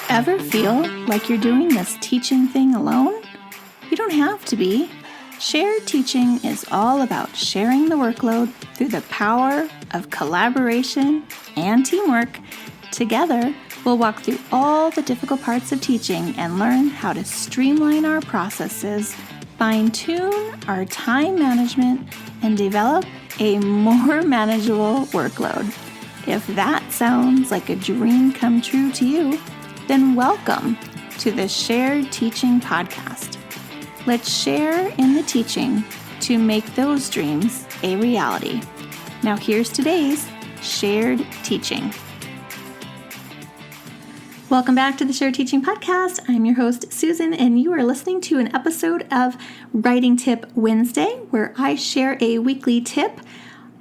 Ever feel like you're doing this teaching thing alone? You don't have to be. Shared teaching is all about sharing the workload through the power of collaboration and teamwork. Together, we'll walk through all the difficult parts of teaching and learn how to streamline our processes, fine-tune our time management, and develop a more manageable workload. If that sounds like a dream come true to you, then welcome to the Shared Teaching Podcast. Let's share in the teaching to make those dreams a reality. Now here's today's Shared Teaching. Welcome back to the Shared Teaching Podcast. I'm your host, Susan, and you are listening to an episode of Writing Tip Wednesday, where I share a weekly tip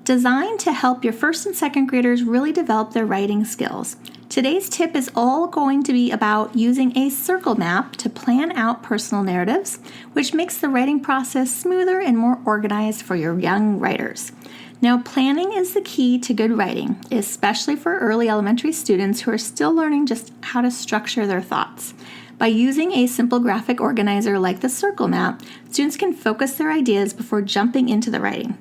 designed to help your first and second graders really develop their writing skills. Today's tip is all going to be about using a circle map to plan out personal narratives, which makes the writing process smoother and more organized for your young writers. Now, planning is the key to good writing, especially for early elementary students who are still learning just how to structure their thoughts. By using a simple graphic organizer like the circle map, students can focus their ideas before jumping into the writing.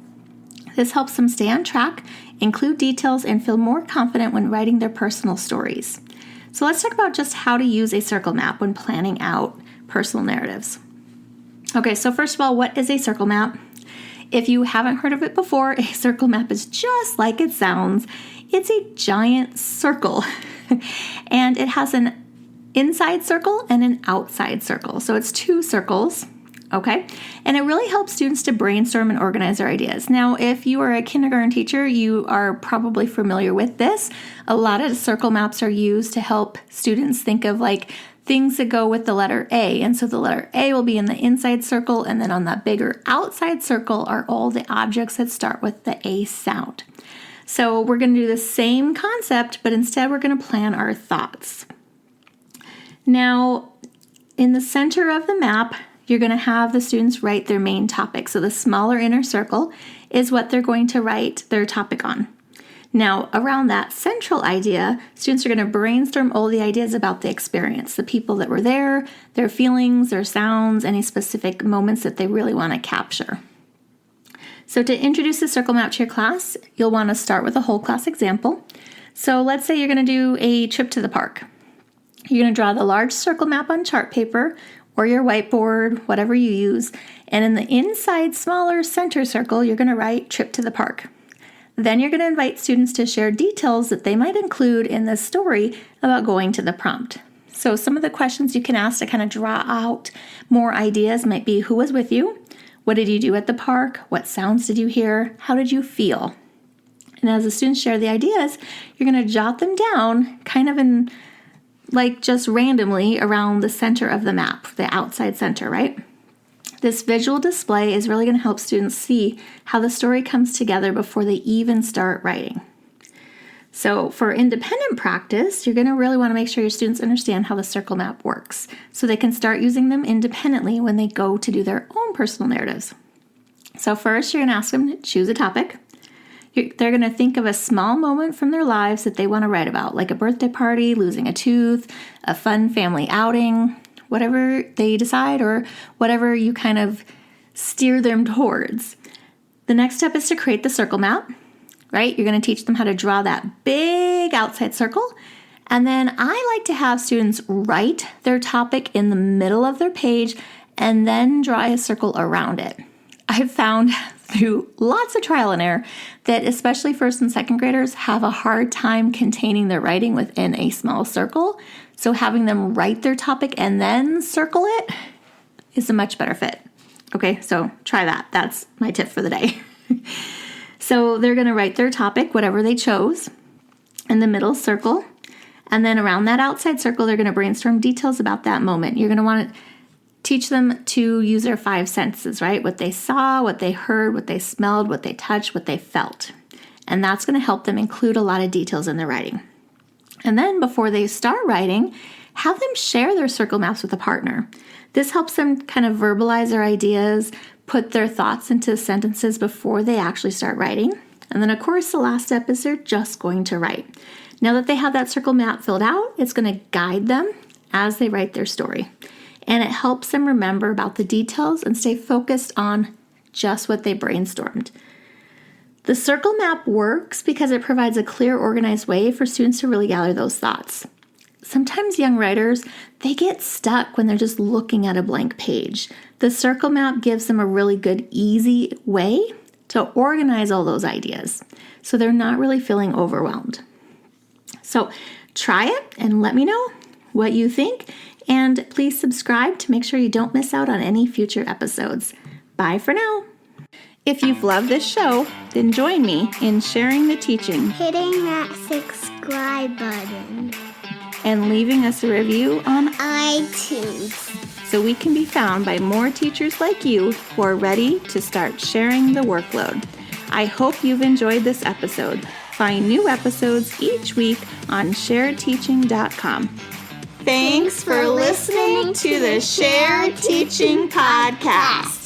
This helps them stay on track, include details, and feel more confident when writing their personal stories. So let's talk about just how to use a circle map when planning out personal narratives. Okay, so first of all, what is a circle map? If you haven't heard of it before, a circle map is just like it sounds. It's a giant circle, and it has an inside circle and an outside circle. So it's two circles. Okay, and it really helps students to brainstorm and organize their ideas. Now, if you are a kindergarten teacher, you are probably familiar with this. A lot of circle maps are used to help students think of like things that go with the letter A. And so the letter A will be in the inside circle, and then on that bigger outside circle are all the objects that start with the A sound. So we're going to do the same concept, but instead we're going to plan our thoughts. Now, in the center of the map, you're going to have the students write their main topic. So the smaller inner circle is what they're going to write their topic on. Now, around that central idea, students are going to brainstorm all the ideas about the experience, the people that were there, their feelings, their sounds, any specific moments that they really want to capture. So to introduce the circle map to your class, you'll want to start with a whole class example. So let's say you're going to do a trip to the park. You're going to draw the large circle map on chart paper or your whiteboard, whatever you use. And in the inside smaller center circle, you're going to write trip to the park. Then you're going to invite students to share details that they might include in the story about going to the prompt. So some of the questions you can ask to kind of draw out more ideas might be, who was with you? What did you do at the park? What sounds did you hear? How did you feel? And as the students share the ideas, you're going to jot them down kind of in like just randomly around the center of the map, the outside center, right? This visual display is really going to help students see how the story comes together before they even start writing. So for independent practice, you're going to really want to make sure your students understand how the circle map works so they can start using them independently when they go to do their own personal narratives. So first, you're going to ask them to choose a topic. They're going to think of a small moment from their lives that they want to write about, like a birthday party, losing a tooth, a fun family outing, whatever they decide or whatever you kind of steer them towards. The next step is to create the circle map, right? You're going to teach them how to draw that big outside circle. And then I like to have students write their topic in the middle of their page and then draw a circle around it. I've found through lots of trial and error that especially first and second graders have a hard time containing their writing within a small circle. So having them write their topic and then circle it is a much better fit. Okay, so try that. That's my tip for the day. So they're going to write their topic, whatever they chose, in the middle circle. And then around that outside circle, they're going to brainstorm details about that moment. You're going to want to teach them to use their five senses, right? What they saw, what they heard, what they smelled, what they touched, what they felt. And that's going to help them include a lot of details in their writing. And then before they start writing, have them share their circle maps with a partner. This helps them kind of verbalize their ideas, put their thoughts into sentences before they actually start writing. And then, of course, the last step is they're just going to write. Now that they have that circle map filled out, it's going to guide them as they write their story. And it helps them remember about the details and stay focused on just what they brainstormed. The circle map works because it provides a clear, organized way for students to really gather those thoughts. Sometimes young writers, they get stuck when they're just looking at a blank page. The circle map gives them a really good, easy way to organize all those ideas, so they're not really feeling overwhelmed. So try it and let me know what you think, and please subscribe to make sure you don't miss out on any future episodes. Bye for now. If you've loved this show, then join me in sharing the teaching, hitting that subscribe button, and leaving us a review on iTunes, so we can be found by more teachers like you who are ready to start sharing the workload. I hope you've enjoyed this episode. Find new episodes each week on sharedteaching.com. Thanks for listening to the Shared Teaching Podcast.